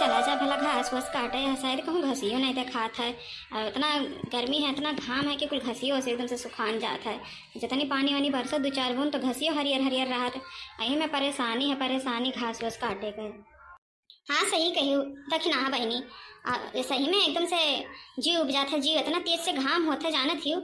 चला जा भला घास वास काटे है, शायद कहूँ घसियो नहीं देखात है। और इतना गर्मी है, इतना घाम है कि कुल घसियो से एकदम से सुखान जात है। जितनी पानी वानी बरसत 2-4 बूंद तो घसियो हरियर हरियर रहा है। यही में परेशानी है, परेशानी घास वास काटे के। हाँ सही कही दखिना हाँ बहनी। सही में एकदम से जी उब जाता है, जी इतना तेज से घाम होता जानत ही।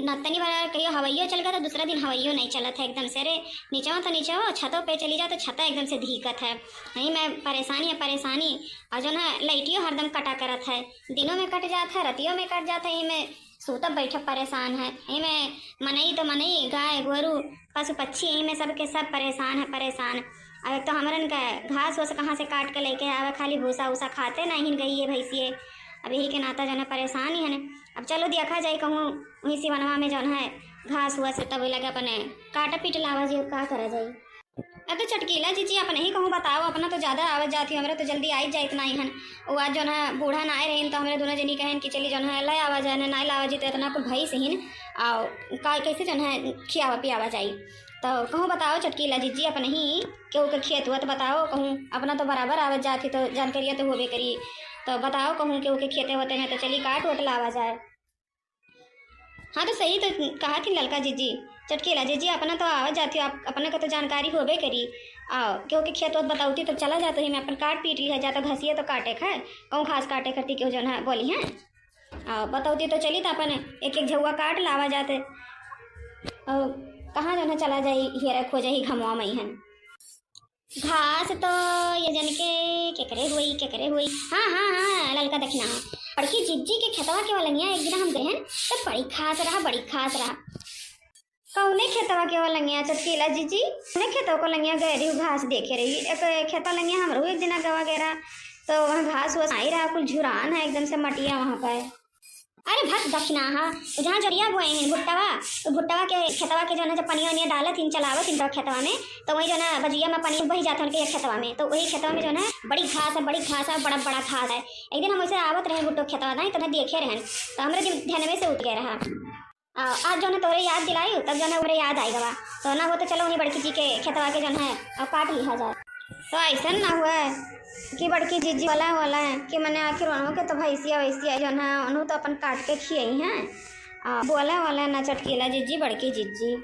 नतनी बार कहियो हवाइयो चल गया तो दूसरा दिन हवाइयो नहीं चलत है एकदम से। अरे नीचवा तो नीचवा छतों पे चली जाओ तो छता एकदम से धीकत है। यही में परेशानी है परेशानी। और जो ना लाइटियो हरदम कटा करत है, दिनों में कट जाता है, रतियों में कट जाता है। यही में सूतब बैठक परेशान है। यही में मनई तो मनई, गाय गोरू पशु पक्षी, यही में सबके सब परेशान है परेशान। अब तो हमरन का घास वास कहाँ से काट के लेके आवे, खाली भूसा उसा खाते नहीं गई है भैंसिए। अब यही के नाता जो है परेशानी है न। अब चलो देखा जाए कहूँ वहीं सिवनवा में जो है घास हुआ से तब लगे अपने काटा पीट लावा जी का करा जाए। अब तो चटकीला जी अपने ही कहूँ बताओ, अपना तो ज़्यादा आवाज जाती है, हमारे तो जल्दी आई जाए इतना ही हन। वो आज जो है बूढ़ा ना आए रही तो हमारे दोनों जनी कहन कि चली जो है ला आवाज है ना ला आवाज तो इतना कुल भई से ही और कैसे जो है खियावा पियावा जाई। तो कहूँ बताओ चटकीला जी अपने ही केहू के खेत हुआ तो बताओ कहूँ, अपना तो बराबर आवाज जाती तो जानकारियाँ तो होबे करी। तो बताओ कहूँ केहू के खेते होते हैं तो चली काट वोट लावा जाए। हाँ तो सही तो कहा थी ललका जी चटकीला जी अपना तो आवाज जाती हो, आप अपने को तो जानकारी होबे करी। आओ केहू के खेत वोत बताऊती तो चला जाता ही मैं अपन काट पीट लिया जाता, घसिए तो काटे खाए कहूँ घास काटे करती केहू जो है बोली हैं आओ बताऊती तो चली तो अपन एक एक झुआ काट लावा जाते। और कहाँ जो है चला जाई हेरा खो जाई घमवा मई है घास तो ये जन के केकरे हुई। हाँ ललका देखना है बड़की जिज्जी के खेतवा के वाला एक दिन हम गए हैं तो बड़ी खास रहा। कौने खेतवा के वाला चटकीला जीजी ने खेतों को लंगिया गए रही घास देखे रही। एक खेतवा लंगिया हम एक दिन गवा गया तो वहाँ घास वास आई रहा, कुल झुरान है एकदम से मटिया वहाँ पर। अरे भट दक्षिणा हाँ जहाँ जरिया बोए हैं भुट्टावा, तो भुट्टावा के खेतवा के जो है जब पनिया वनिया डालत इन चलावत इन खेतवा में तो वही जो है बजिया में पानी बही जाता है उनके खेतवा में। तो वही खेतवा में जो है बड़ी घास है बड़ा बड़ा घास है। एक दिन हम वैसे आवत रहे भुट्टो खेतवा नहीं तो देखे रहन तो हमारे ध्यान में से उठ गया रहा। आज जो है तोरे याद दिलाई तब जो है मेरे याद आई गवा तो ना वो तो चलो उन्हीं बड़की जी के खेतवा के जो है अब काट लिया जाए। तो ऐसा ना हुआ कि बड़की जीजी वाला है कि मैंने आखिर उन्हों के तो भैंसिया वैसिया जो है उन्होंने तो अपन काट के खियाई हैं बोला ना चटकीला जीजी बड़की जीजी।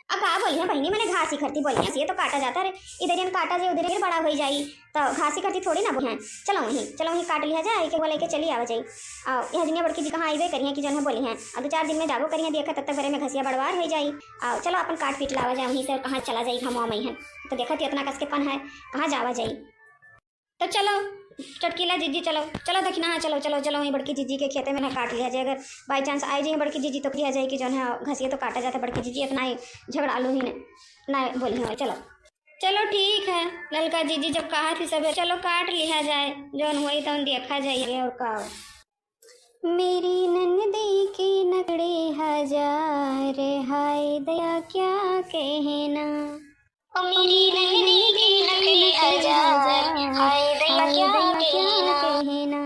अब कहा बोली है बहनी मैंने घास ही करती बोली है ये तो काटा जाता है इधर काटा जाए उधर बड़ा हो जाई तो घास ही करती थोड़ी ना बोली चलो वहीं काट लिया जाए के बोले के चली आवा जाई। यह जनिया बड़की जी कहाँ आइबे करी है कि जो है बोली हैं अब 2-4 दिन में जाबो करी है देखा तब तक घरे में घसिया बड़वार हो जाई। चलो अपन काट पीट लावा जाए वहीं से कहाँ चला जाई घमवा मई है तो देखा थी इतना कसकेपन है कहाँ जावा जाई। तो चलो चटकीला जीजी चलो दक्षिणा चलो वहीं बड़की जीजी के खेते में ना काट लिया जाए। अगर बाई चांस आई जाए बड़की जीजी तो किया जाए कि जो है घसिए तो काटा जाता है बड़की जीजी इतना ही झगड़ा लो ही ना बोली हो। चलो ठीक है ललका जीजी जब कहा थी सब चलो काट लिया जाए जो वही तो देखा जाइए। और का मेरी नन्दी के नकड़े हजार हाय दया क्या कहना, मेरी नन्दी के नकड़े हजार हाय दया क्या कहना।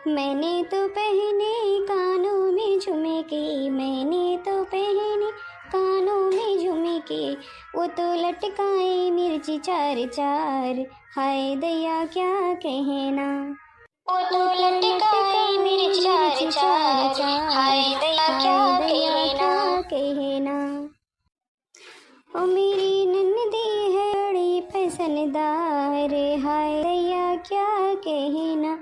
मैंने तो पहने कानों में झुमके, मैंने तो पहने कानों में झुमके, वो तो लटकाए मिर्ची 4-4 हाय दया क्या कहना, वो तो लटकाए मिर्ची 4-4 हाय दया क्या कहना। ओ मेरी नन्दी है बड़ी पसंददार हाय दया क्या कहना,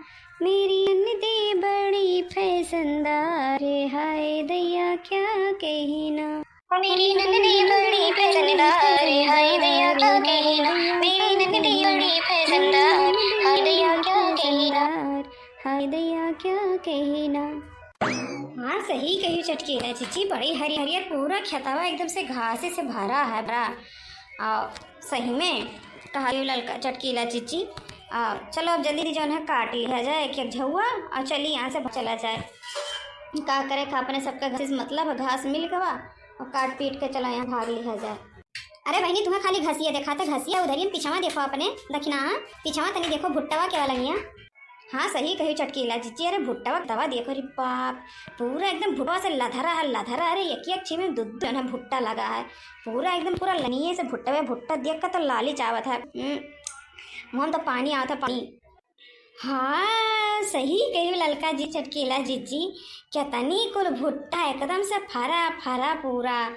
मेरी नन्दी बड़ी पसंददार हाय दया क्या कहना, मेरी नन्दी बड़ी पसंददार हाय दया क्या कहना, मेरी नन्दी बड़ी पसंददार हाय दया क्या कहना, हाय दया क्या कहना। हाँ सही कही चटकीला जीजी बड़ी हरियर पूरा खेतवा एकदम से घासे से भरा है सही में कहा ललका चटकीला जीजी। चलो अब जल्दी जो है काट लिया जाए एक झुआ और चलिए यहाँ से चला जाए का करे खा अपने सबका घास मतलब घास मिल गवा और काट पीट के चलो यहाँ भाग लिया जाए। अरे बहनी तुम्हें खाली घसिया देखा था घसिया उधर ही पिछावा देखो अपने दक्षिणा पिछावा तनी देखो भुट्टावा क्या लंगिया। हाँ सही कही चटकीला जीजी अरे भुट्टावा दवा देखो रे बाप पूरा एकदम भुट्टा से लधरा अरे एक में दूध जो है भुट्टा लगा है पूरा एकदम पूरा लनिए से भुट्टा देख कर तो लाली चावत है मुँह तो पानी आता पानी हाँ सही कही ललका जी चटकीला जीजी। केतनी कुल भुट्टा एकदम से फरा फरा पूरा।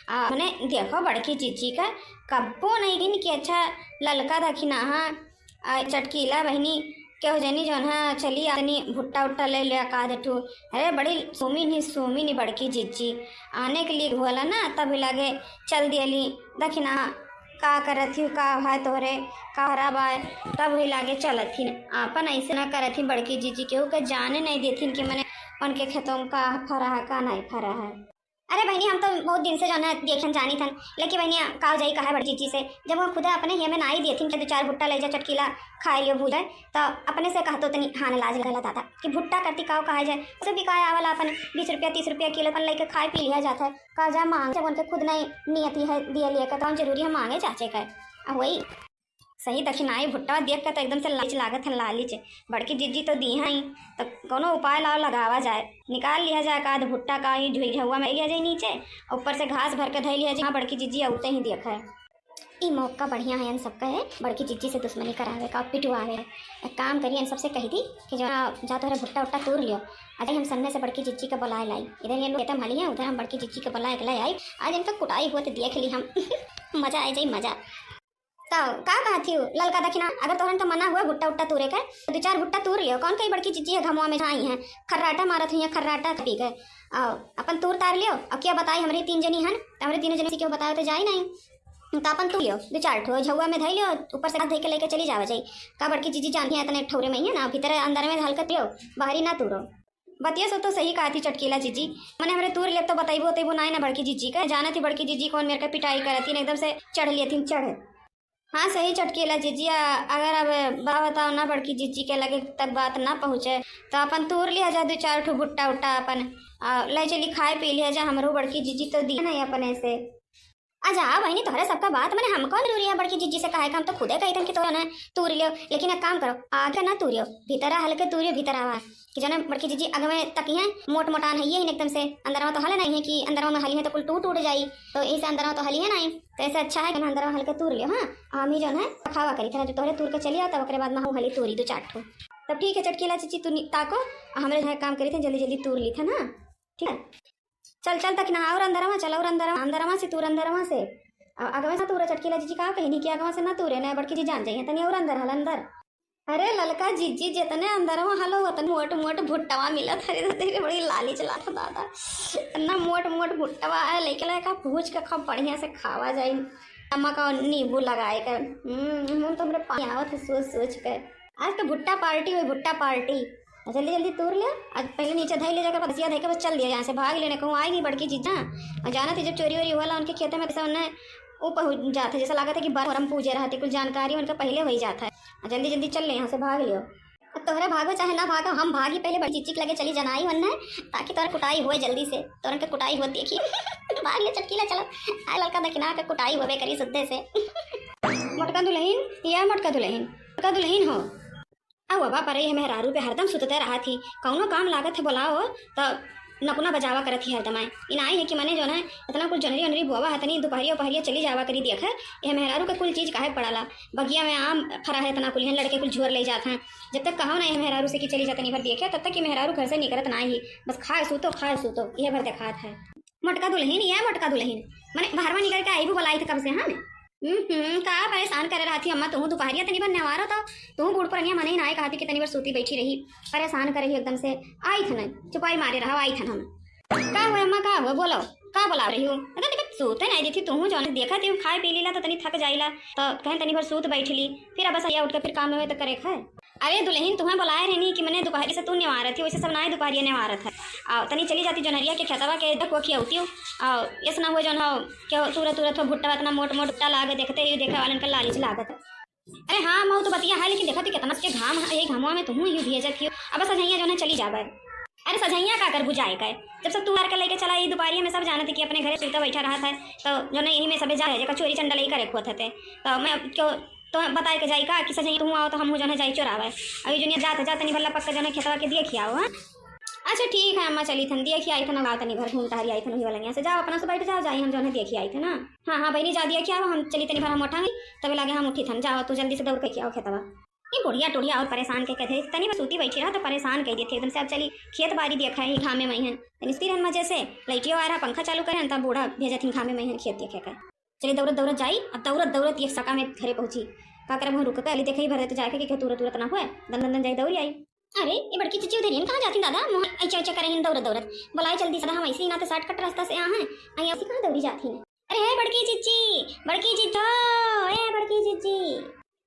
मैंने देखो बड़की जीजी का कब्बो नहीं गिन कि अच्छा ललका दखिना हाँ चटकीला बहनी क्यों जनी जो है चली आनी भुट्टा उट्टा ले लिया का देठू। अरे बड़ी सोमी नहीं बड़की जीजी आने के लिए बोला ना तभी लगे चल दियली दखिना का करत थी का है तोहरे का खराब आए तब ही लागे चलथिन। आपन ऐसे ना करथिन बड़की जीजी केहू के जाने नहीं देथिन कि मैंने उनके खेतों में का फरा है का नहीं फरा है। अरे बहनी हम तो बहुत दिन से जो है देखन जानी थन लेकिन बहनी का जाई कहा बड़ी जीजी से जब वो खुद अपने ही में ना ही देथिन कि 2-4 भुट्टा ले जा चटकीला खाए लियो भूल जाए तो अपने से कहतो तनी हाँ लाज लगा दादा कि भुट्टा करती काव कहा जाए उसे भी कहा आवला अपन 20 रुपया 30 रुपया किलो अपन लेके खाए पी लिया जाता है का जा मांग जब उनके खुद नहीं नियति है दिया लिया का तो जरूरी है मांगे चाचे का वही सही दक्षिणाई भुट्टा देख कर तो एकदम से लालच लागत है लालच। बड़की जीजी तो दी ही तो कोनो उपाय लाओ लगावा जाए निकाल लिया जाए का भुट्टा का ही झुआ में लिया जाए नीचे ऊपर से घास भर के धै लिया जाए। हाँ बड़की जीजी औते ही देखा है ई मौका बढ़िया है इन सबका है बड़की जीजी से दुश्मनी करावे का पिटवावे। एक काम करिए इन सबसे कही थी कि जो जा तो भुट्टा उट्टा तोड़ लियो अजय हम सन्ने से बड़की जीजी का बुलाए लाई इधर ये लोग एकदम हली है उधर हम बड़की जीजी का बुलाए के लाई आई आज इनका कुटाई हुआ तो देख ली हम मजा आ जाए मजा। तो का कहती हूँ ललका दखिना अगर तोहन तो मना हुआ भुट्टा उट्टा तूरे का 2-4 भुट्टा तूर लियो कौन कई बड़की चीजी है घमुआ में आई है खर्राटा मारत हुई खर्राटा पी गए अपन तूर तार लियो और क्या बताई हमारी 3 जनी हन हमारे 3 जनी से क्यों बताओ तो जाए नहीं तो अपन तू लियो 2-4 ठो झुआ में धै लियो ऊपर से धै के लेके चली जावा जाई का बड़की चीजी जानती है इतने ठौरे में ही ना भीतर अंदर में हल्का पियो बाहरी ना तूरो बतिया सो तो सही कहा थी चटकीला जीजी मैंने हमारे तूर ले तो बताइबो ना बड़की जीजी का जाना थी बड़की जीजी कौन मेरे का पिटाई करती एकदम से चढ़ लिए थी चढ़। हाँ सही चटकीला जीजी अगर अब बा बताओ ना बड़की जीजी के लगे तक बात ना पहुँचे तो अपन तूर लिया जा 2-4 ठो भुट्टा उट्टा अपन ले चली खाए पी लिया जा हमरो बड़की जीजी तो दी नहीं अपने से अच्छा बहनी तोहरे सबका बात मैंने हमको जरूरी है बड़की जीजी से कहा हम तो खुदे कही कि तो ना तूर लियो लेकिन एक काम करो आगे ना तूरियो भीतर हल्के तूरियो भीतर आवा कि जो ना बड़की जीजी अगर में तकी है मोट मोटान है ये एकदम से अंदर तो हल नहीं है कि अंदर में हली है तो कुल टूट जाई तो इसे अंदर तो हली है नहीं तो ऐसे अच्छा है कि अंदर हल्के तूर लियो। हाँ हम ही जो है खावा करी था जो तोहरे तूर के चलिए तब ओकरे बाद में हम हली तूरी 2-4 ठो तब ठीक है चटकीला चीची तू ताको हमारे जो काम करी थे जल्दी तूर ली था ना ठीक है चल तक ना और अंदरवा चल और अंदरवा से तूर अंदरवा से अगवे से तूरे चटकीला जीजी का कहीं नहीं किया अगवा से ना तूरे ना बड़की जी जान जाइए तनी और अंदर हल अंदर अरे ललका जीजी जितने अंदर में हलो उतने मोट भुट्टवा मिला था धीरे बड़ी लाली चला था दादा इतना मोट भुट्टवा है लेके लगा भूज के खूब बढ़िया से खावा जाए नमक और नींबू लगाए कर तो मेरे पानी आवत है सोच कर आज तो भुट्टा पार्टी जल्दी तोड़ लिया आज पहले नीचे धै ले जाकर बसिया धै के बस चल दिया यहाँ से भाग लेने कहूँ आएगी बड़की जीजा और जाना थी जब चोरी वोरी हुआ उनके खेतों में कैसे उन्हें वो पहुँच जाते जैसा लगा था कि बरम पूजे रहती कुछ जानकारी उनका पहले हो ही जाता है जल्दी चल ले यहाँ से भाग लियो तोहरा भागो चाहे ना भागो हम भागी पहले बड़ी चिचिक लगे चली जनाई वरना ताकि तोहरा कुटाई हुए जल्दी से तोहरा के कुटाई हो देखी भाग ले चटकीला चलो आए लड़का दखिना के कुटाई होवे करी सुद्धे से मोटका दुल्हन हो अब बाबा पर है मेहरारू पे हरदम सुतते रहा थी कौनो काम लागत है बोलाओ तो नकुना बजावा करत ही हरदम इन आई है कि मैंने जो है इतना कुछ जनरी वनरी बुआ है इतनी दोपहरिया चली जावा करी देख यह मेहरारू का कुल चीज़ काहे पड़ाला बगिया में आम फरा है इतना कुल लड़के कुल झोर ले जाते हैं जब तक कहो ना यह मेहरारू से कि चली जाता नहीं भर देखे तब तक कि मेहरारू घर से निकलत ना ही बस खाए सूतो यह भर देखात है। मोटका दुल्हन मैंने बाहर में निकल के आई भी बुलाई थी कब से हाँ का परेशान करे रहा थी अम्मा तू दोपहरिया तनी बार नवारो था तू बूढ़ पर मन ही ना कहा थी कि तनी बार सूती बैठी रही परेशान करे ही एकदम से आई था ना चुपाई मारे रहा आई था हम का हुआ अम्मा का हुआ बोलो का बोला रही हूँ सूते नहीं थी तू जो देखा थी खाए पी लीला तो तनी थक जाइला तो कहीं तनी बार सूत बैठ ली फिर अब बस उठ कर फिर काम में तो करे खाए। अरे दुल्हन तुम्हें बुलाए रहनी कि मैंने दोपहरी से तू निवारत थी वैसे सब ना दोपहरिया निवारत है तनी चली जाती जोनहरिया के खेतवा के दक खियाती हूँ और ऐसा ना हुआ जो है क्या तुरंत भुट्टा इतना मोट भुट्टा लागे देखते ही देखा वाले का लालच लागत है। अरे हाँ मैं तो बतिया है लेकिन देखा थी कितना के घाम है घामुआ में तुम यूँ भेजत थी अब बस सजैया जो है चली जावे। अरे सजैया का कर बुझाए का जब सब तू के लेके चला दोपहरिया में सब जाने थे कि अपने घर सुलता बैठा रहा था तो जो है इन्हीं में सब जा रहे चोरी चंडा ही करे खोते थे तो मैं क्यों तो बताए के जाई का कि सजैया तुम आओ तो हम जो है जाई चोरावे अभी जो जाते नहीं भल्ला पक्का जो है खेतवा के दिए खियाओ। हाँ अच्छा ठीक है अम्मा चली थन दिए खियाई था ना गाँव तनी भर घूमता हरी आई थन वही वाला यहाँ से जाओ अपना से बैठ जाओ जाई हम जो है दिए खियाई थे ना। हाँ बहनी जा दिया खियाओ हम चली तनी भर हम उठाएंगे तभी लगे हम उठी थन जाओ तू जल्दी से दौड़ के खियाओ खेतवा ये बुढ़िया टुढ़िया और परेशान के कहते तनी बस सूती बैठी रहा तो परेशान कह देते एकदम से। अब चली खेत बाड़ी देखा है घामे में हन तनिस्ती रहन मजे से लाइटियो आ रहा पंखा चालू करे तब बूढ़ा भेजा थी घामे में हन खेत देखे कर। चली दौड़त दौड़त जाई अब दौड़त दौड़त ये सका में घरे पहुंची का करे वहाँ रुक पहले देखे ही भरे तो जाके कि तुरत तुरत ना हुए दन दन दन जाई दौड़ी आई। अरे ये बड़की चीची उधर कहाँ जाती दादा मोह ऐचा ऐचा करे दौड़त दौड़त बुलाई जल्दी सदा हम ऐसे ही ना तो शॉर्टकट रास्ता से यहाँ आई ऐसी कहाँ दौड़ी जाती है। अरे है बड़की चिच्चो ए बड़की चिच्ची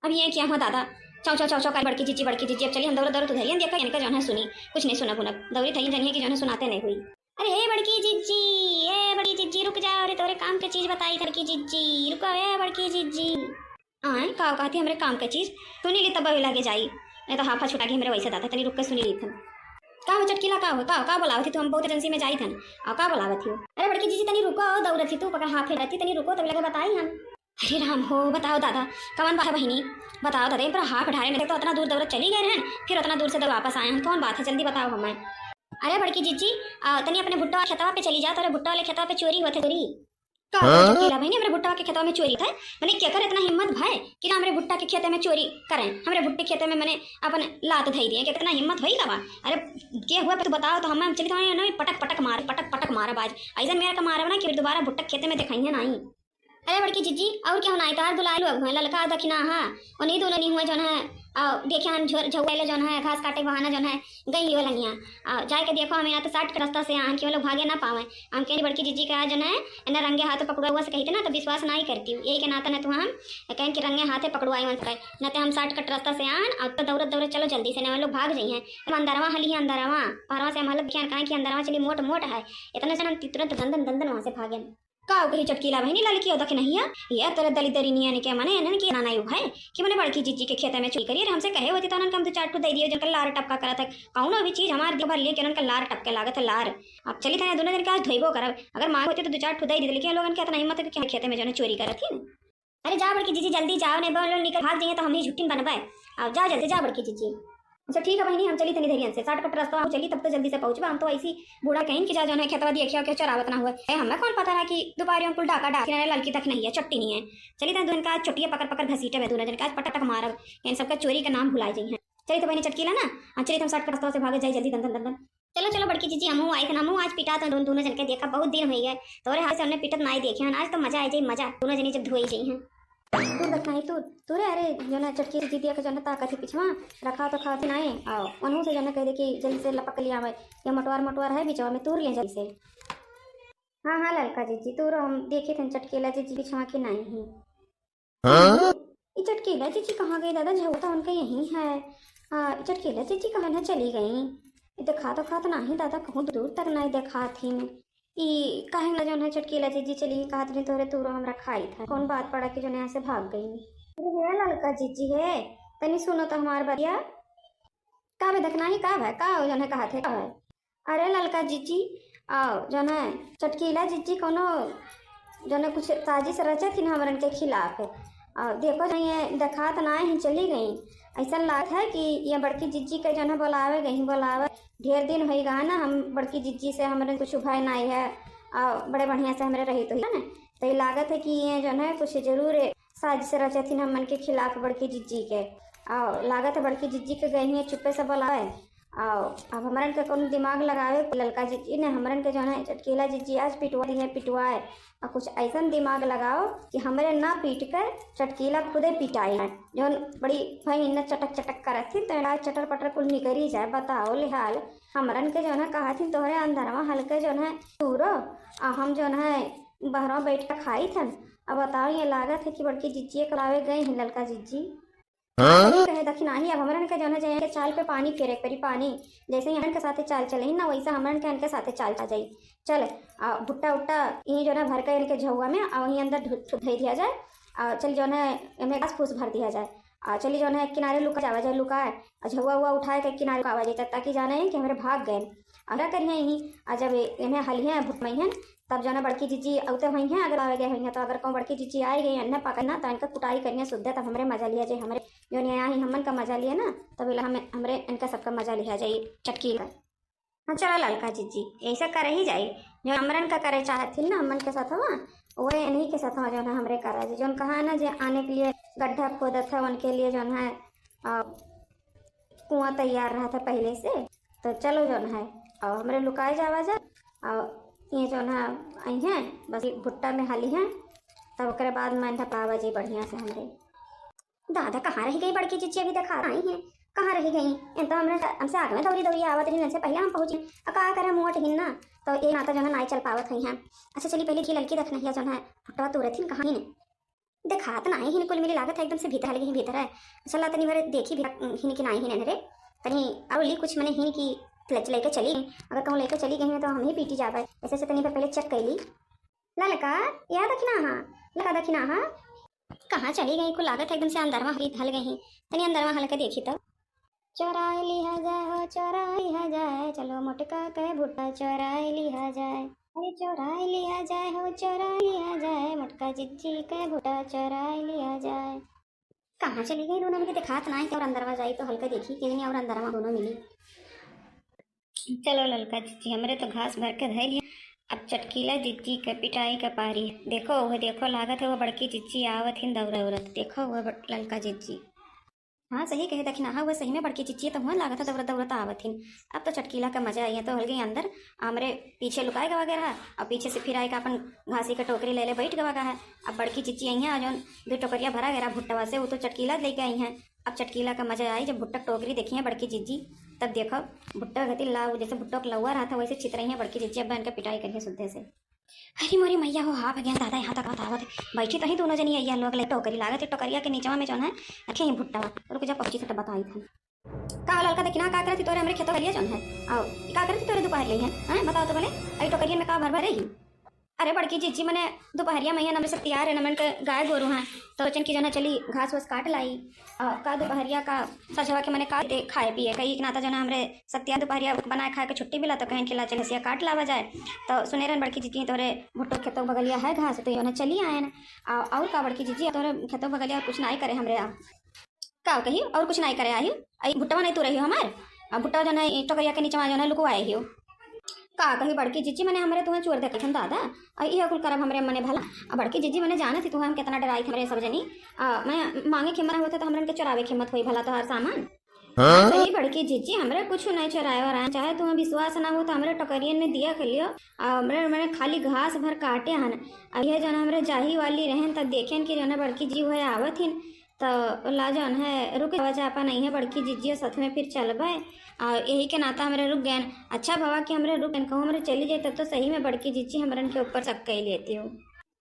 अब ये क्या हुआ दादा चाव चाव चाव चाव कर बड़की चिच्ची अब चलिए हम दौड़त दौड़त उधरियन देखा इनका जो है सुनी कुछ नहीं सुना पुनः दौड़ी थी जनिए कि जो है सुनाते नहीं हुई। अरे हे बड़की चिच्ची रुक जाओ अरे तोरे काम की चीज बताई बड़की चिच्ची रुको ए बड़की चिच्ची आए का कहती हमरे काम की चीज सुनी ली तब लागे जाई नहीं तो हाफा छुटा के हमरे वैसे दाता तनी रुक के सुनी ली थन का हो चटकीला का बोलावत थी तू हम बहुत एजेंसी में जाई थन आ का बोलावत थी। अरे बड़की चिच्ची तनी रुको दौड़त थी तू पकड़ हाथ रहती तनी रुको तब लगे बताई हम। अरे राम हो बताओ दादा कौन बात है बहिनी बताओ दादा पर हाथ बढ़ाए नहीं तो उतना दूर दौड़त चली गए हैं फिर उतना दूर से दौड़ वापस आए हैं कौन बात है जल्दी बताओ हमें। अरे बड़की चिच्ची तनी अपने भुट्टा खेतवा पे चली जा तो भुट्टा वाले खेतवा पे चोरी होते चोरी का बहनी हमारे भुट्टा के खेतवा में चोरी था मैंने क्या कर इतना हिम्मत भाई कि ना हमारे भुट्टा के खेते में चोरी करें हमारे भुट्टे खेते में मैंने अपन लात धई दिए कितना हिम्मत हुई लवा। अरे क्या हुआ तू बताओ तो हम चली तो पटक पटक मारा बाज ऐसा मेरा का मारा ना कि दोबारा भुट्टा खेते में दिखाई नहीं। अरे बड़की चिच्ची और क्या होना तार बुला लो ललका दखिना हाँ और नहीं दोनों नहीं हुए जो है देखे हम झुआले जो है घास काटे बहाना जो है गई हो लंगिया जाए के देखो हम यहाँ तो साठ के रास्ता से यहाँ कि लोग भागे ना पावे हम कहीं बड़की चिच्ची का जो है ना रंगे हाथ पकड़ा हुआ से कहते ना तो विश्वास नहीं करती हूँ यही के नाता न तो हम कहें कि रंगे हाथे पकड़वाई वन सके न तो हम साठ कट रास्ता से आन और तो दौड़त दौड़त चलो जल्दी से ना लोग भाग जाइए हम अंदरवा हली अंदरवा पहरवा से हम हल कहें कि अंदरवा चली मोट मोट है इतना से हम तुरंत दंदन दंदन वहाँ से भागे का कही चटकीला बहनी लड़की हो नहीं है ये तरह दली दरी नहीं के मने न कि नाना युग है कि मैंने बड़की चिच्ची के खेते में चोरी करिए हमसे कहे होती तो हम तो चाटू दे दिए जो लार टपका करा था कौन भी चीज हमारे भर लिए उनका लार टपके लागत है लार अब चली था दोनों दिन का धोइबो करब अगर मांग होती तो दो चार ठू दे दी लेकिन लोगों के इतना हिम्मत है कि खेते में जो चोरी करा थी। अरे जा बड़की चिच्ची जल्दी जाओ नहीं बोलो निकल भाग जाइए तो हम ही झुट्टी बनवाए अब जा जल्दी जा बड़की चिच्ची। अच्छा ठीक है बहनी हम चली तनी धरियन से शॉर्टकट रास्ता हम चली तब तो जल्दी से पहुंचबा हम तो ऐसी बूढ़ा कहीं कि जा जो है खेतवा देखिया के चरावत ना हुआ हमें कौन पता है कि दोपहर कुल डाका डाक लड़की तक नहीं है चट्टी नहीं है चली तन दोनों का चुटिया पकड़ पकड़ घसीटे में दोनों जन का पटक मारब इन सबका चोरी का नाम भुलाई जाइए। चली तो बहनी चटकीला ना चली तुम शॉर्टकट रास्ता से भागे जाए जल्दी दंदन दंदन चलो चलो बड़की चिच्ची हम आई थे हम आज पिटा तो दोनों जन के देखा बहुत दिन हो गए तोरे हाथ से हमने पिटत नहीं देखे आज तो मजा आ जाए मजा दोनों जनी जब धोई जाई हैं तू बताई तू रे अरे जो ना चटकी से दीदिया के जो ना ताकत है पिछवा रखा तो खाती नहीं आओ उन्हों से जो ना कह दे कि जल्दी से लपक लिया आवे या मटवार है बिचवा में तूर ले जल्दी से। हाँ हाँ ललका जीजी तू हम देखे थे चटकीला जीजी पिछवा की नहीं है ये चटकीला जीजी कहाँ गई दादा झो तो उनका यही है चटकीला जीजी कहाँ ना चली गई देखा तो खात नहीं दादा कहूँ दूर तक नहीं देखा थी ई काहे ना जो है चटकीला जीजी चली कहत रही तोरे तूरो हमरा खाई था कौन बात पड़ा कि जो यहाँ से भाग गई। अरे है ललका जीजी है तनी सुनो तो हमार बरिया का भी देखना ही का है का जो है कहा थे का है। अरे ललका जीजी आओ जो है चटकीला जीजी कोनो जो है कुछ साजिश रचे थी हमरन के खिलाफ और देखो जो ये देखा तो ना ही चली गई ऐसा लागत है कि ये बड़की जिज्जी के जो है बोलावे ढेर दिन हो गया ना हम बड़की जिज्जी से हमारे कुछ भय नहीं है और बड़े बढ़िया से हमारे रही तो है ना तो ये लागत है कि ये जो है कुछ जरूर साजिश रचे थी हम मन के खिलाफ बड़की जिज्जी के और लागत है बड़की जिज्जी के गई है चुप्पे से बोलावे और अब हमारन के कौन दिमाग लगावे ललका जिज्जी ने हमारन के जो है चटकीला जिज्जी आज पिटवा दी है पिटवाए और कुछ ऐसा दिमाग लगाओ कि हमारे ना पीट कर चटकीला खुदे पिटाई है जो बड़ी भाई न चटक चटक करत थी तो चटर पटर कुल निकरी जाए बताओ लिहाल हमारन के जो है कहा थी तोहरे अंदरवा हल्के जो है पूरो और हम जो है बहरा बैठ कर खाई थन। अब बताओ ये लागत है कि बड़की जिज्जी करावे गए हैं ललका जिज्जी कहे दखिन आही अब हमारन के जो है जाए चाल पे पानी फेरे परी पानी जैसे यहाँ के साथे चाल चले ना वैसा हमारन के इनके साथे चाल आ जाई चल भुट्टा उट्टा यही जो है भर कर इनके झुआ में और वहीं अंदर धो दिया जाए और चल जो है इनमें घास फूस भर दिया जाए और चली जो है किनारे लुका जावा जाए लुकाए और झुआ हुआ उठाए के किनारे आवा जाए ताकि जाने कि हमारे भाग गए और करिए यहीं और जब इन्हें हलिए भुटमई हैं तब जो है बड़की जिज्जी अवते हुई हैं अगर आवे गए हुई हैं तो अगर कहूँ बड़की जिज्जी आई गई अन्य पकड़ना तो इनका कुटाई करिए शुद्ध तब हमारे मजा लिया जाए हमारे जो यहाँ ही हमन का मजा लिए ना तब हमें हमारे इनका सबका मजा लिया जाए चटकी का। हाँ चलो ललका जिज्जी ऐसा करे ही जाए जो हमरन का करे चाहती ना हमन के साथ हुआ वही इन्हीं के साथ जो है हमारे करा जो कहा ना जो आने के लिए गड्ढा खोदत है उनके लिए जो है और कुआं तैयार रहा था पहले से। तो चलो जौन है और हमरे लुकाए जावा जा और ये जौन है आई हैं बस भुट्टा में हाली हैं। तब ओकरे बाद मैं पावा जी बढ़िया से हमरे। दादा कहाँ रह गई बड़की चिच्ची, अभी तक आई हैं, कहाँ रह गई? इन तो हमसे आगे में दौड़ी दौड़ी आवत रही, हमसे पहले हम पहुँचे। का करें मुँह ठिन ना, तो ये नाता जो है नाई चल पावत है हैं। अच्छा चलिए पहले थी लड़की देख नहीं है जो है भुट्टा तुरंत ही कहाँ ही देखात ना ही कुल मिली लागत है एकदम से भीतर लगी भीतर है। चला तनी भरे देखी हिन की नाई ही रे तनी और ली कुछ मैंने हिन की लेके चली गई। अगर कहूँ लेके चली गई है तो हम ही पीटी जाए ऐसे से तनी बार पहले चेक कैली। ललका याद रखना हाँ, लगा दखिना हाँ, कहाँ चली गई? कुल लागत है एकदम से अंदरवा हल गई। तनी अंदरवा हल के देखी तब। चोराई लिहा जाए हो चोराई लिहा जाए, चलो मोटका के भुट्टा चोराई लिहा जाए। अरे चोराई लिया जाए हो चोराई लिया जाए, मोटका जिज्जी के भुट्टा चोराई लिया जाए। कहाँ चली गई दोनों? मुझे दिखात ना है और अंदरवा जाई तो हल्का देखी कि और अंदरवा दोनों मिली। चलो ललका जिज्जी हमरे तो घास भर के धै लिया, अब चटकीला जिज्जी के पिटाई का पारी। देखो वो देखो लागत है वो बड़की जिज्जी आवत हिन दौरा उरत। देखो वो ललका जिज्जी, हाँ सही कहे दखिना हाँ वो सही में बड़की चिच्ची तो हुआ लागत है दौड़त दौड़त आवत हिन। अब तो चटकीला का मजा आई तो हल गई अंदर हमरे पीछे लुकाए गवा गया है और पीछे से फिर आए का अपन घासी का टोकरी ले बैठ गवा गया है। अब बड़की चिच्ची आई है जो 2 टोकरिया भरा गया भुट्टवा से, वो तो चटकीला लेके आई हैं। अब चटकीला का मजा आई जब भुट्टा टोकरी देखी है बड़की चिज्जी, तब देखो भुट्टा गति लाव जैसे भुट्टा का लौआ रहा था वैसे चित रही है बड़की चिच्ची। अब इनका पिटाई करिए शुद्धे से। अरे मोरी मैया हो हाँ भगवान दादा यहाँ तक आवत बैठी तो ही दोनों जनी अइया लोग ले टोकरी लागत टोकरिया के नीचवा में जो है रखे भुट्टा रुक जा पक्षी से बताई थी का लड़का देखना का करती तोरे हमरे खेतो करिया जो है और का करती तोरे दोपहर ले हैं बताओ तो बोले अई टोकरिया में का भर भर रही। अरे बड़की जीजी मैंने दोपहरिया मैया नमरे सब तैयार है नमन के गाय गोरू हैं तो बचन की जो है चली घास वास काट लाई का दोपहरिया का सजवा के मैंने का खाए पिए कई नाता जो है हमरे सत्या दोपहरिया बनाए खाए के छुट्टी मिला तो कहीं खिला चल हसिया काट लावा जाए। तो सुनेरन बड़की जीजी तोरे भुट्टो खेतों बगलिया है घास तो ये चली आए ना और का बड़की जीजी तोरे खेतों बगलिया कुछ नहीं करे हमरे का कही और कुछ नहीं करे आई आई भुट्टवा नहीं तो रही हो हमारे भुट्टा जो है टोकरिया के नीचे जो है लुको आए हो का कही बड़की जीजी मैंने हमारे तुम्हें चोर देखे दादा ये कुल करब हमरे मने भला। अब बड़की जीजी मैंने जाना थी तुम्हें हम कितना डराई थे हमारे सब जनी मैं मांगे खिमरा होता तो हमरे के चुरावे खिमत हुई भला तो हर सामान सही बड़की जीजी हमरे कुछ नहीं चुराए और आए चाहे तुम्हें विश्वास ना हो तो हमरे टोकरियन में दिया खलियो हमरे मैंने खाली घास भर काटे हन अब यह जो हमरे जाही वाली रहन तब देखें कि जो बड़की जी हुए आवत हिन तो ला जौन है रुक चापा नहीं है बड़की जीजी साथ में फिर चल भाई और यही के नाता हमारे रुक गए। अच्छा भवा कि हमारे रुक गए कहूँ हमारे चली जाए तब तो सही में बड़की जीजी हमारे के ऊपर शक कर लेती हो।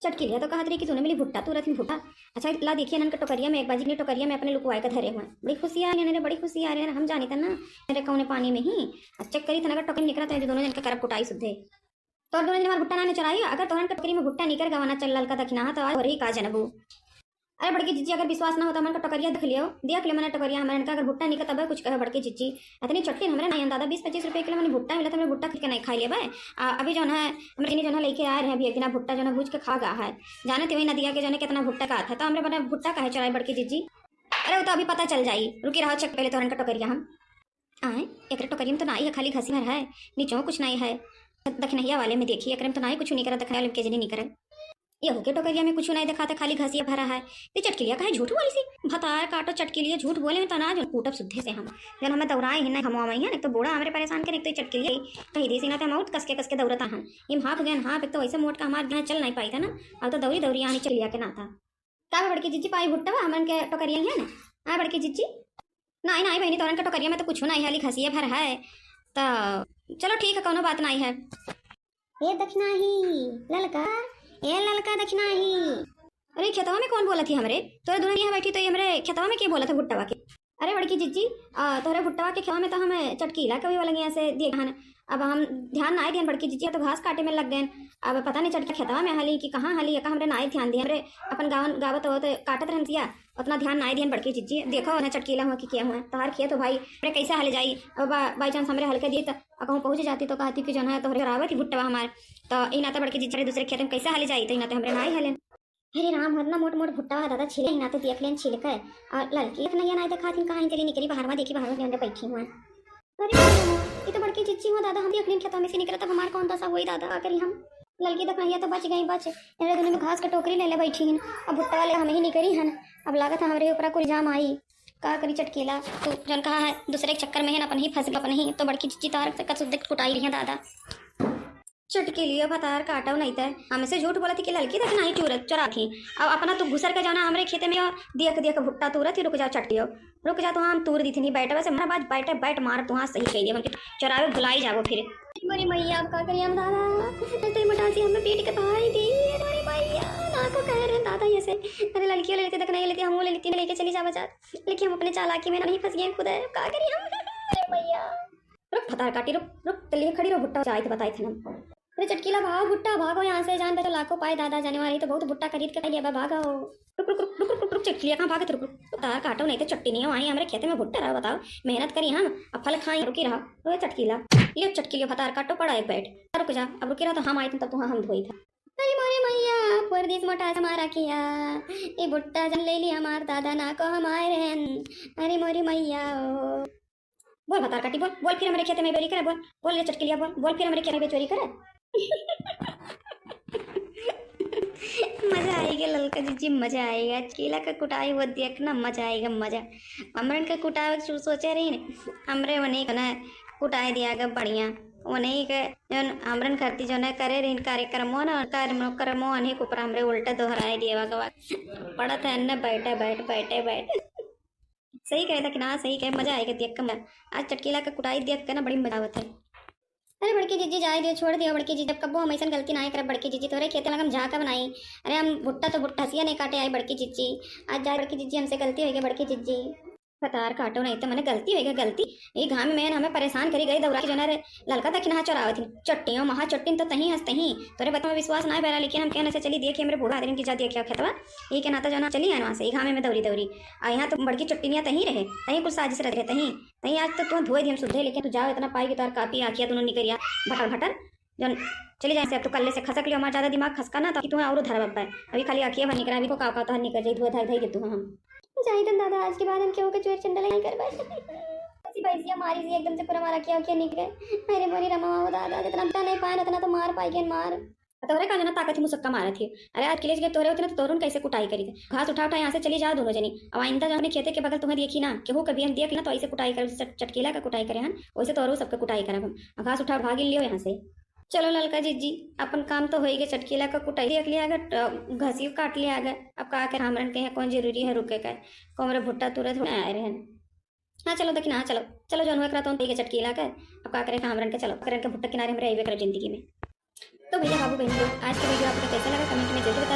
चटकी लिया तो कहा रही कि तूने मिली भुट्टा तुरंत में भुट्टा। अच्छा ला देखिए नन के टोकरिया में एक बाजी ने टोकरिया में अपने लुकवाए के धरे हुए बड़ी खुशी आ रही है बड़ी खुशी आ रही है हम जानी था ना मेरे कौन पानी में ही चेक करी था टोकरी निकला था दोनों जन के करप कुटाई सुधे तो दोनों जन भुट्टा ना चढ़ाई अगर तोहन टोकरी में भुट्टा निकल गवाना चल ललका दखना तो आज का जनबू। अरे बड़की जीजी अगर विश्वास ना होता हमारे टोकरिया देख लियो मैंने टोकरिया हमारे अगर भुट्टा निकल तब कुछ कहे बड़की जीजी इतनी चटकी हमारे नहीं दादा 20-25 रुपये किलो मैंने भुट्टा मिला था मैंने भुट्टा के नहीं खा लिया भाई अभी जो है हमारे जो है लेके आ रहे हैं अभी एक दिन भुट्टा जो है भूज के खा गया है जाने थे वही नदिया के जो है कितना भुट्टा का था तो हमारे बड़ा भुट्टा का है चढ़ाई बड़की जीजी। अरे वो तो अभी पता चल जाई रुकी रहो चेक पहले तो टोकरिया हम आए एक टोकरी में तो नहीं है खाली घसी भर है नीचों कुछ नहीं है दखनहिया वाले में देखिए एक में तो नहीं कुछ नहीं करा दखनिया वाले में के नहीं करे ये हो के टोकरिया में कुछ नहीं दिखाता खाली घसिया भरा है ये चटकिलिया कहे झूठ बोली सी भतार काटो चटकिलिया झूठ बोले में तो ना जो कूटब शुद्धे से हम जब हमें दौड़ाए ही नहीं हम वही है तो बूढ़ा हमारे परेशान करे तो चटकिलिया कही दी सी ना तो कस के दौड़ता है इन हाँप गए हाँ एक तो वैसे मोट का हमारे चल नहीं पाई था ना अब तो दौड़ी दौड़ी आनी चलिया के ना था का बड़की जीजी पाई भुट्टा हमारे के टोकरिया है ना हाँ बड़की जीजी नहीं नहीं बहनी तोरन के टोकरिया में तो कुछ नहीं खाली घसिया भर है तो चलो ठीक है कोनो बात नहीं है। ये दक्षिणा ही ललका ये ललका दक्षिणा ही अरे खेतवा में कौन बोला थी हमरे तोरे दोनों यहाँ बैठी तो ये हमरे खेतवा में क्या बोला था भुट्टवा के। अरे बड़की जीजी तोरे भुट्टवा के खेतवा में तो हमें चटकीला कभी वाला यहाँ से दिए अब हम ध्यान ना दिए बड़की जीजी तो घास काटे में लग गए अब पता नहीं चटका खेतवा में हाली कि कहाँ हाली का हमरे ना ध्यान दिए हमरे अपन गावत हो तो काटत रहन सिया उतना ध्यान ना दिए बड़की जीजी देखो ना चटकीला हुआ कि क्या हुआ तोहार किया तो भाई अरे कैसे हाले जाई अब बाई चांस हमरे हल्के दिए तो कहूँ पहुँच जाती तो कहती कि जो है तोहरे रावत ही भुट्टवा हमारे तो इन नाते बड़की जीजी दूसरे खेत में कैसे हाले जाई तो नाते हमरे ना ही हलेन। अरे राम हर ना मोट मोट भुट्टा दादा छिले ही नाते देख लेन छिल कर और लड़की इतना नहीं देखा थी कहाँ चली निकली बाहर देखी बाहर में बैठी हुआ अरे ये तो बड़की चिच्ची हुआ दादा हम भी अपने खेतों में से निकला तब हमारे कौन दशा हुई दादा करी हम लड़की दखनिया तो बच गई बच मेरे दोनों में घास के टोकरी ले बैठी हैं अब भुट्टा वाले हमें ही निकली हन अब लागत हमारे ऊपर कोई इल्जाम आई का करी चटकीला तू जन कहा है दूसरे के चक्कर में है ना अपन ही फंस अपन ही तो बड़की चिच्ची तार का शुद्ध कुटाई रही है दादा चटकी लियो भतार काटो नहीं था हमसे झूठ बोला थी कि लड़की तक नहीं चुरा थी अब अपना तू घुसर के जाना हमारे खेते में दिया दिया भुट्टा तूरा थी रुक जाओ चटकियो रुक जा तो हम तूर दी थी नहीं बैठा वैसे हमारा बात बैठे बैठ मार तू हाँ सही कह दिया मतलब चरावे भुलाई जाओ फिर मेरी मैया का करिए हम दादा तेरी मटासी हमें पीट के भाई दी अरे मैया ना को कह रहे दादा ये से अरे लड़कियों ले लेती तक नहीं लेती हम ले लेती लेके चली जा बचा लेकिन हम अपने चालाकी में नहीं फंस गए खुद है का करिए हम अरे मैया रुक भतार काटी रुक रुक चलिए खड़ी रहो भुट्टा चाय तो बताई थी हम अरे चटकीला भाग भुट्टा भागो यहाँ से जान तो लाखों पाए दादा जाने वाली तो बहुत भुट्टा खरीद के खाइए भागो रुक रुक रुक रुक रुक रुक चटकिया कहाँ भागे रुक रुक तार काटो नहीं तो चट्टी नहीं हो आई हमारे खेते में भुट्टा रहा बताओ मेहनत करी हम अब फल खाई रुकी रहा तो चटकीला लियो चटकी लियो भतार काटो पड़ा एक बैठ रुक जा अब रुकी रहा तो हम आए थे तब तुम हम धोई था अरे मोरे मैया परदेश मोटा हमारा किया ये भुट्टा जन ले लिया हमार दादा ना को हमारे रहन अरे मोरी मैया बोल भतार काटी बोल बोल फिर हमारे खेते में चोरी करे बोल बोल चटकी लिया बोल बोल फिर हमारे खेते में चोरी करे मजा आएगा ललका जीजी मजा आएगा केला का कुटाई वो देखना मजा आएगा मजा अमरन का कुटाई सोचे रही ने हमरे वो नहीं ना कुटाई दिया गया बढ़िया वो नहीं के जो अमरन करती जो न करे रही कार्यक्रमों ना कार्यक्रमों अनेक ऊपर हमरे उल्टा दोहराए दिए वगवा पड़ा था न बैठे बैठ बैठे बैठ सही कहे था कि ना सही कहे मजा आएगा देख कर आज चटकीला का कुटाई देख कर ना बड़ी मजा आवत है अरे बड़की जीजी जाए दियो छोड़ दियो बड़की जीजी जब कब्बो हम ऐसा गलती ना करे बड़की जीजी तोरे खेते लगा हम झाका बनाई अरे हम भुट्टा तो भुट्टा हसिया नहीं काटे आई बड़की जीजी आज जाए बड़की जीजी हमसे गलती हो गई बड़की जीजी पतार काटो नहीं तो मैंने गलती हो गई गलती ये घाम में हमें परेशान करी गई दौरा की जो रे ललका तक ना चराव थी चट्टियों महा चट्टिन तो तही हंस तही तोरे बता में विश्वास ना बेरा लेकिन हम कहने से चली देखिए मेरे बूढ़ा आदमी की जा देखिए खेतवा ये क्या नाता जो ना चली है वहाँ से घामे में दौरी दौरी और यहाँ तो बड़की चट्टिनियाँ तही रहे तही कुछ साजिश रहे तही तही आज तो तुम धोए दी हम शुद्ध लेकिन तू जाओ इतना पाएगी तो और कापी आखिया दोनों निकलिया भटर भटर जो चली जाए से अब तो कल्ले से खसक लियो हमारा ज़्यादा दिमाग खसका ना तो तुम्हें और धर बब्बा है अभी खाली आखिया बन निकला अभी को का तो निकल जाए धोए धाई धाई देते हम जाहिदन दादा आज के बाद हम क्यों के चोर चंडल नहीं कर पाए ऐसी भैंसिया मारी सी एकदम से पूरा मारा क्या निकले मेरे बोली रमा वो दादा जितना बता नहीं पाए उतना तो मार पाएगी मार तोरे का जना ताकत मुसक्का मारा थी अरे आज किले के तोरे होते ना तो तोरुन कैसे कुटाई करी थी घास उठा उठा यहाँ से चली जाओ दोनों जनी अब आइंदा जो हमने खेते के बगल तुम्हें देखी ना केहू कभी हम देख ना तो ऐसे कुटाई कर चटकीला का कुटाई करे हम वैसे तोरू सबका कुटाई करे हम घास उठा भागी लियो यहाँ से चलो ललका जीजी अपन काम तो हो ही गए चटकीला का कुटाई देख लिया अगर घसी काट लिया अगर अब का कर हमरन के कौन जरूरी है रुके का कोमरे भुट्टा तुरंत थोड़ा आए रहे हाँ चलो देखिए हाँ चलो चलो जो हुआ कराता हूँ चटकीला का अब का करें हमरन के चलो करन के भुट्टा किनारे हम रहे कर जिंदगी में तो भैया बाबू बहन आज का वीडियो आपको कैसा लगा कमेंट में जरूर बताएं।